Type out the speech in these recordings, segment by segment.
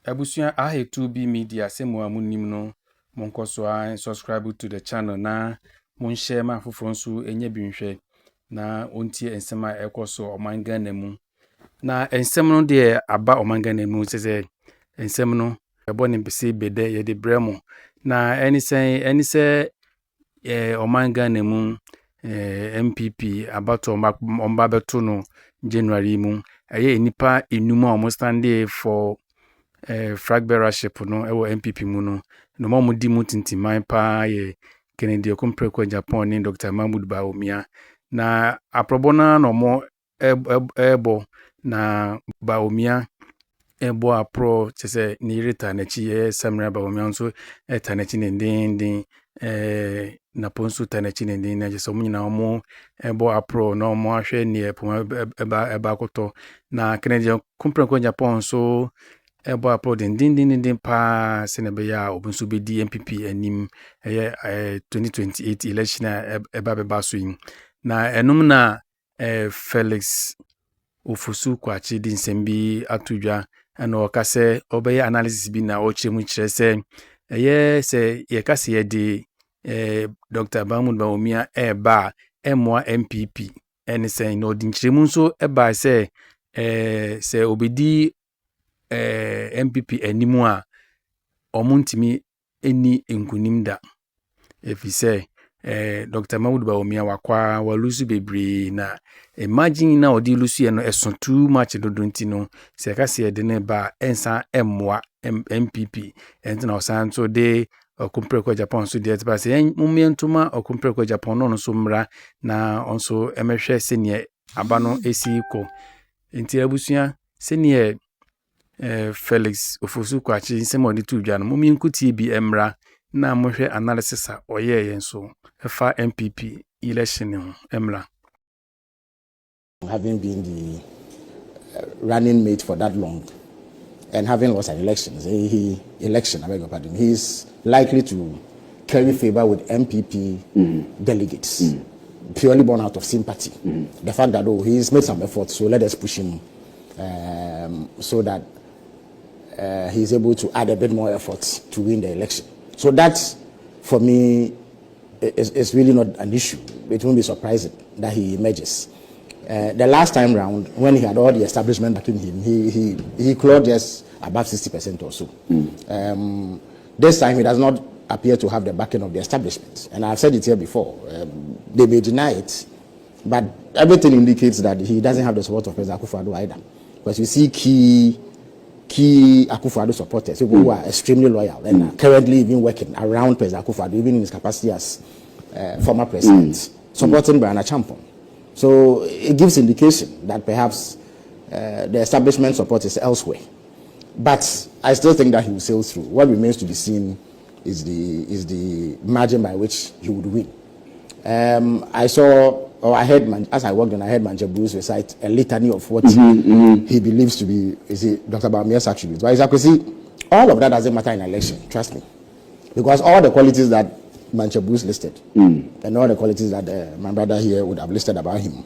Abusua A2B Media semo amunim no monko so a subscribe to the channel na mon share ma foforo nso enye binhwe na ontie ensem a ekoso omanga na mu na ensem no de aba omanga na mu sese ensem no ebo ne bese bede ye de bremo na enise omanga na mu NPP abato omba beto no January mu eye enipa enum a omo stand for flag bearership no ewo NPP mu no no mo di mu tintiman pa ye Kennedy Okompreko Japan ni Dr. Mahmoud Bawumia na aprobona no mo ebo na Bawumia ebo apro chese ni reta na chi Samra Bawumia nso eta na chi ndin na ponsu ta na chi ndin na jeso munyina omo ebo apro no mo ahwe ni eba akoto na Kennedy Okompreko Japan so ebo apro din pa senebe ya obunso be di NPP anim 2028 election eba so yin na enum na Felix Ofosu Kwakye din sembi atudwa na okase obeye analysis bi na o chemu kire se se ye kase ye di Dr. Bawumia eba emwa NPP ene se no din chiremu nso eba se obedi NPP animu a omuntimi eni enkunim da efise Dr. Mahmoud Bawumia wakwa walusu bebre na imagine na odi lusu ye no eson too much dodonti no se ka se de ne ba ensa emwa NPP entina osan so de Okompreko Japan so de etiba se mumientuma Okompreko Japan no so mra na onso emehwe senie aba no esi ko enti abusua senie Felix Ofosu Kwakye nsemo de tudwa no mumi nkuti bi emra na mohwe analysis a oye yenso efa NPP election emra. Having been the running mate for that long and having lost an election, I beg your pardon, he's likely to carry favor with MPP delegates, purely born out of sympathy. The fact that he's made some efforts, so let us push him so that he's able to add a bit more effort to win the election. So that, for me, is really not an issue. It won't be surprising that he emerges. The last time round, when he had all the establishment backing him, he clawed just above 60% or so. This time, he does not appear to have the backing of the establishment. And I've said it here before. They may deny it, but everything indicates that he doesn't have the support of President Akufo-Addo either. Because you see key Akufo-Addo supporters who are extremely loyal and are currently even working around President Akufo-Addo, even in his capacity as former president, supporting Brian Achampong. So it gives indication that perhaps the establishment support is elsewhere. But I still think that he will sail through. What remains to be seen is the margin by which he would win. I heard, as I walked in, I heard Manja Bruce recite a litany of what he believes to be Dr. Bawumia's attributes. But exactly, see, all of that doesn't matter in an election, trust me. Because all the qualities that Manja Bruce listed, and all the qualities that my brother here would have listed about him,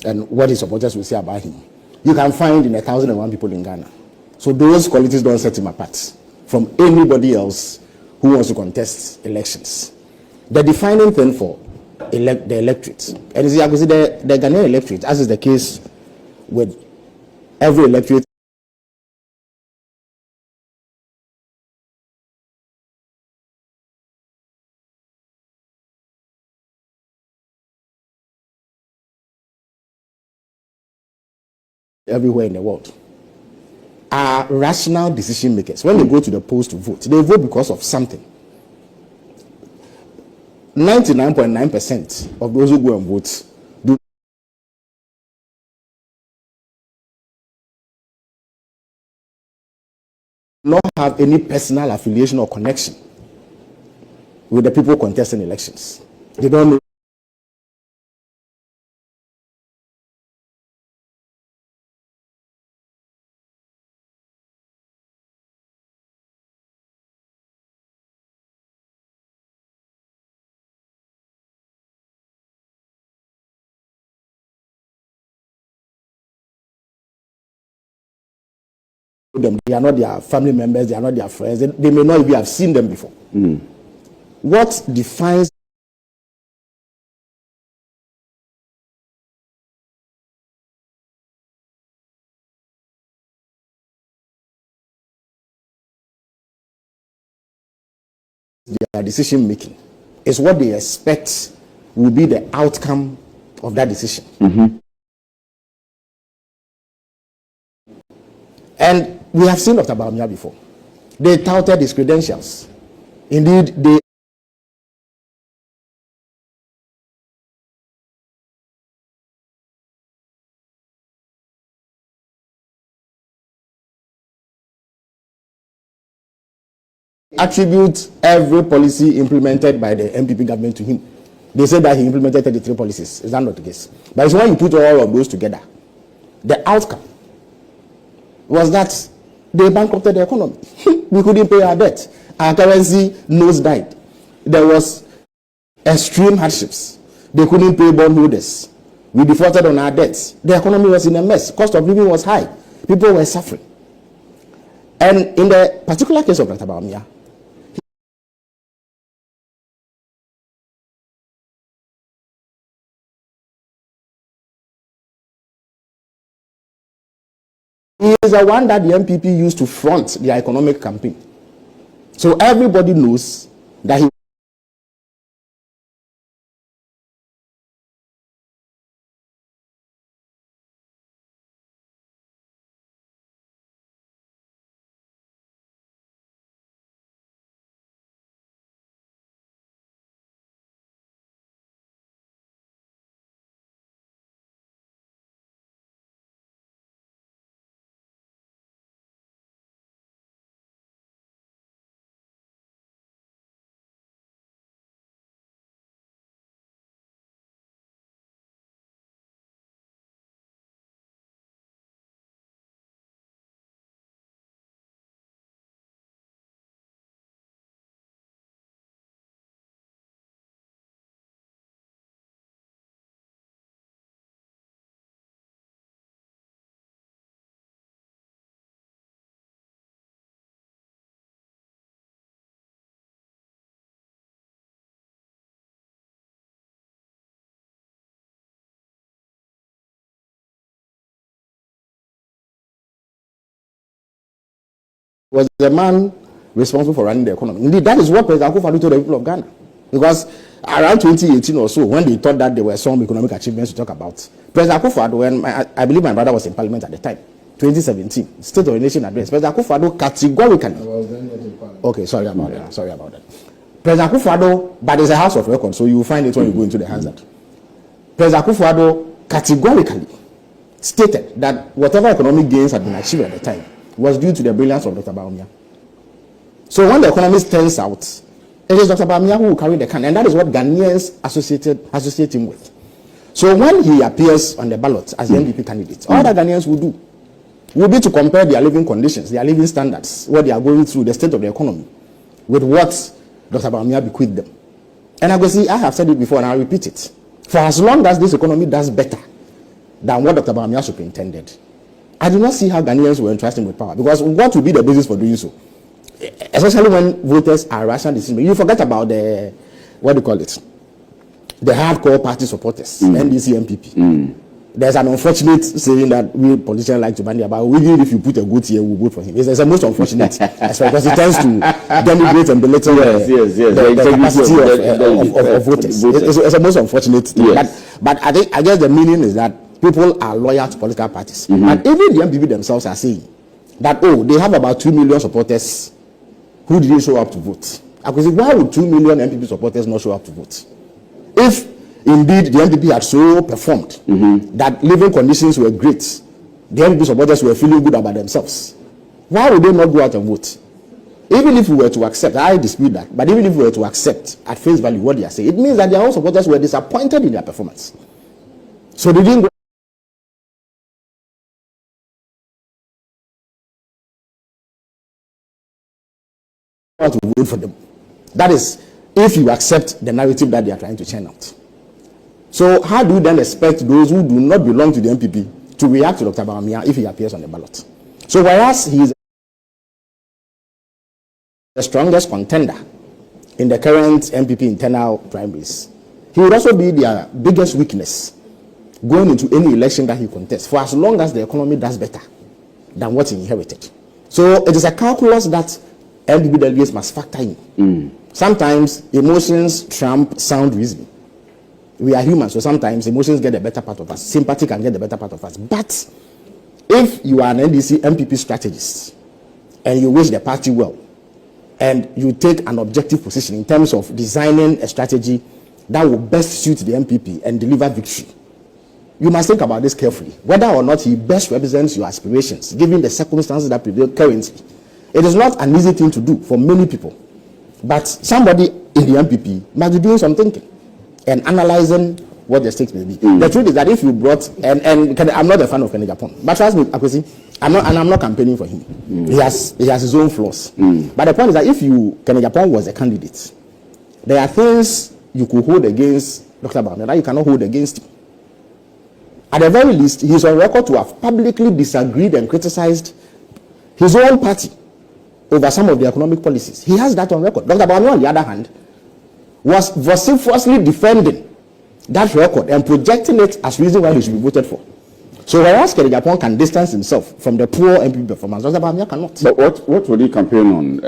and what his supporters will say about him, you can find in 1,001 people in Ghana. So those qualities don't set him apart from anybody else who wants to contest elections. The defining thing for the electorate, and you see, I could see the Ghanaian electorate, as is the case with every electorate everywhere in the world, are rational decision makers. When they go to the polls to vote, they vote because of something. 99.9% of those who go and vote do not have any personal affiliation or connection with the people contesting elections. They don't know them. They are not their family members. They are not their friends. They may not even have seen them before. What defines their decision making is what they expect will be the outcome of that decision. And we have seen Dr. Bawumia before. They touted his credentials. Indeed, they attribute every policy implemented by the NPP government to him. They said that he implemented 33 policies. Is that not the case? But it's when you put all of those together, the outcome was that they bankrupted the economy. We couldn't pay our debt. Our currency nosedived. There was extreme hardships. They couldn't pay bondholders. We defaulted on our debts. The economy was in a mess. Cost of living was high. People were suffering. And in the particular case of Dr. Bawumia, he is the one that the NPP used to front their economic campaign. So everybody knows that he was the man responsible for running the economy. Indeed, that is what President Akufo-Addo told the people of Ghana. Because around 2018 or so, when they thought that there were some economic achievements to talk about, President Akufo-Addo, and I believe my brother was in Parliament at the time, 2017, State of the Nation address, President Akufo-Addo categorically. Okay, sorry about that. President Akufo-Addo, but there's a house of record, so you will find it when you go into the Hansard. President Akufo-Addo categorically stated that whatever economic gains had been achieved at the time was due to the brilliance of Dr. Bawumia. So when the economist turns out, it is Dr. Bawumia who will carry the can, and that is what Ghanaians associate him with. So when he appears on the ballot as the NDC candidate, all that Ghanaians will be to compare their living conditions, their living standards, what they are going through, the state of the economy, with what Dr. Bawumia bequeathed them. And I have said it before and I'll repeat it. For as long as this economy does better than what Dr. Bawumia superintended, I do not see how Ghanaians will entrust him with power, because what will be the basis for doing so? Especially when voters are rational decision. You forget about the, what do you call it? The hardcore party supporters, NDC, NPP. There's an unfortunate saying that we politicians like to bandy about, even if you put a goat here, we'll vote for him. It's the most unfortunate, because it tends to denigrate and belittle the capacity of voters. It's the most unfortunate thing. Yes. But I guess the meaning is that people are loyal to political parties. And even the NPP themselves are saying that, they have about 2 million supporters who didn't show up to vote. I could say, why would 2 million NPP supporters not show up to vote? If indeed the NPP had so performed that living conditions were great, the NPP supporters were feeling good about themselves, why would they not go out and vote? Even if we were to accept, I dispute that, but even if we were to accept at face value what they are saying, it means that their own supporters were disappointed in their performance. So they didn't go to vote for them. That is, if you accept the narrative that they are trying to churn out. So how do you then expect those who do not belong to the NPP to react to Dr. Bawumia if he appears on the ballot? So whereas he is the strongest contender in the current NPP internal primaries, he would also be their biggest weakness going into any election that he contests, for as long as the economy does better than what he inherited. So it is a calculus that NPP delegates must factor in. Sometimes emotions trump sound reason. We are human, so sometimes emotions get the better part of us. Sympathy can get the better part of us. But if you are an NDC MPP strategist and you wish the party well, and you take an objective position in terms of designing a strategy that will best suit the MPP and deliver victory, you must think about this carefully. Whether or not he best represents your aspirations, given the circumstances that prevail currently. It is not an easy thing to do for many people. But somebody in the MPP must be doing some thinking and analyzing what the stakes may be. The truth is that if you brought, and I'm not a fan of Kennedy Japan, but trust me, Akwesi, I'm not campaigning for him. He has his own flaws. But the point is that if Kennedy Japan was a candidate, there are things you could hold against Dr. Bawumia that you cannot hold against him. At the very least, he is on record to have publicly disagreed and criticized his own party over some of the economic policies. He has that on record. Dr. Bawumia, on the other hand, was vociferously defending that record and projecting it as reason why he should be voted for. So whereas Kennedy Japan can distance himself from the poor MPP performance, Dr. Bawumia cannot. But what would he campaign on?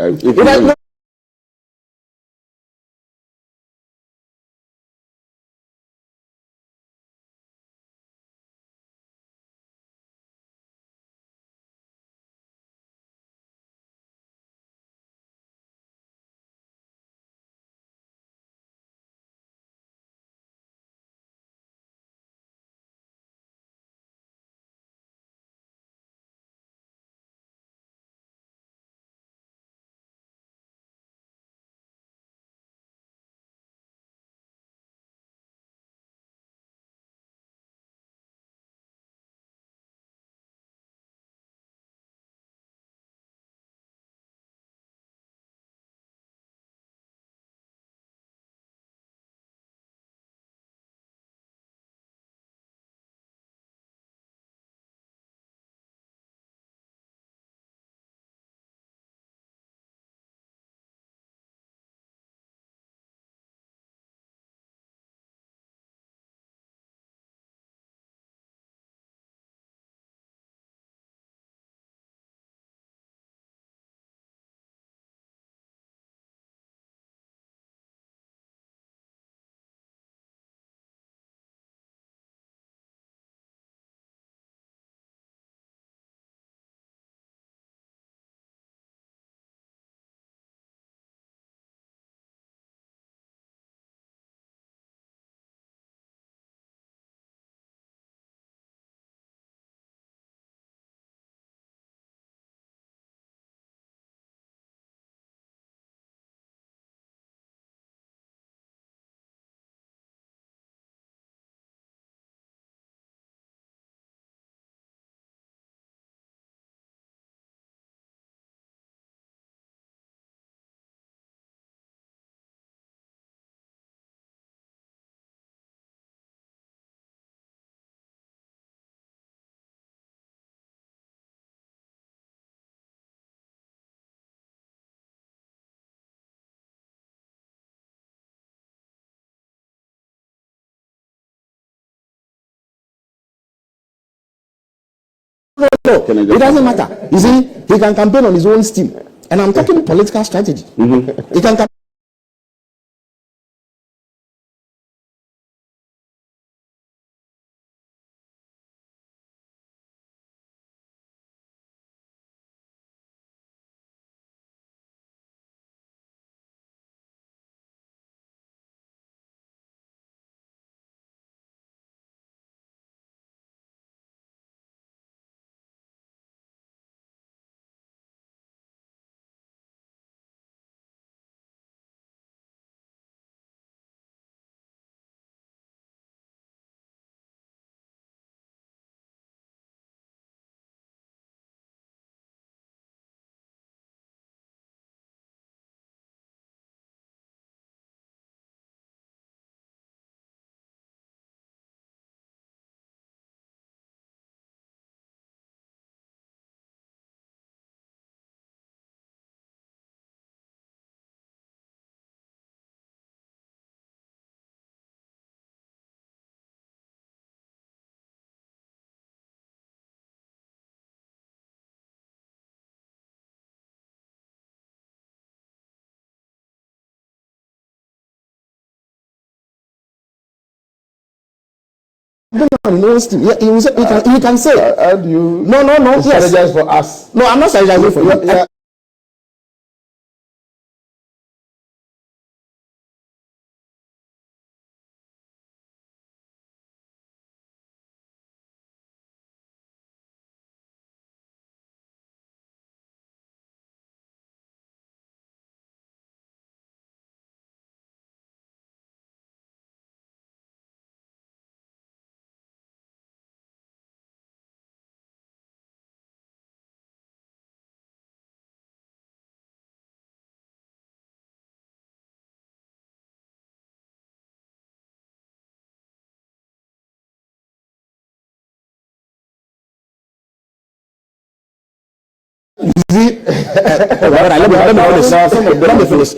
No, it doesn't matter. You see, he can campaign on his own steam. And I'm talking political strategy. He can He knows him. Yeah, he can say. How do you No. strategize for us? No, I'm not strategizing for you. Yeah. See, let me finish.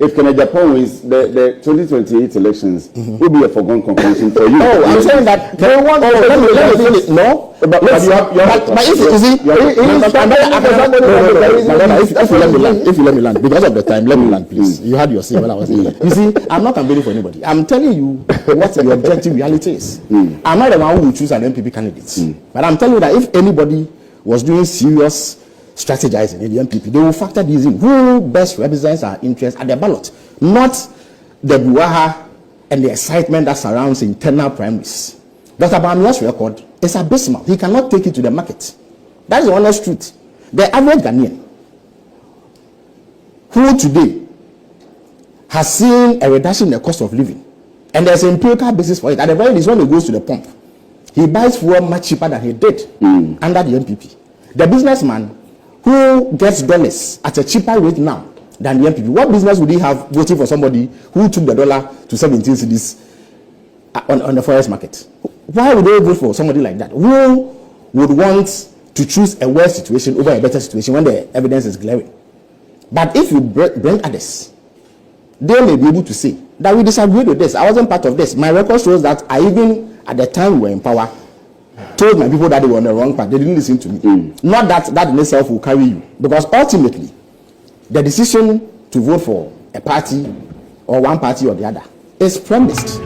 If Canada Japan wins the 2028 elections, will be a foregone conclusion for you. Oh, I'm saying that they want. Let me finish. No, but if you let me land, because of the time, let me land, please. You had your say when I was there. You see, I'm not campaigning for anybody. I'm telling you what the objective reality is. I'm not the one who will choose an NPP candidate, but I'm telling you that if anybody was doing serious strategizing in the NPP, they will factor these in. Who best represents our interests at the ballot, not the brouhaha and the excitement that surrounds internal primaries. Dr. Bawumia's record is abysmal. He cannot take it to the market. That is the honest truth. The average Ghanaian who today has seen a reduction in the cost of living, and there's an empirical basis for it. At the very least, when he goes to the pump, he buys fuel much cheaper than he did under the NPP. The businessman who gets dollars at a cheaper rate now than the NPP, what business would he have voting for somebody who took the dollar to 17 cedis on the forex market? Why would they vote for somebody like that? Who would want to choose a worse situation over a better situation when the evidence is glaring? But if you bring others, they may be able to say that we disagreed with this. I wasn't part of this. My record shows that I even, at the time we were in power, told my people that they were on the wrong path. They didn't listen to me. Not that in itself will carry you. Because ultimately, the decision to vote for a party or one party or the other is premised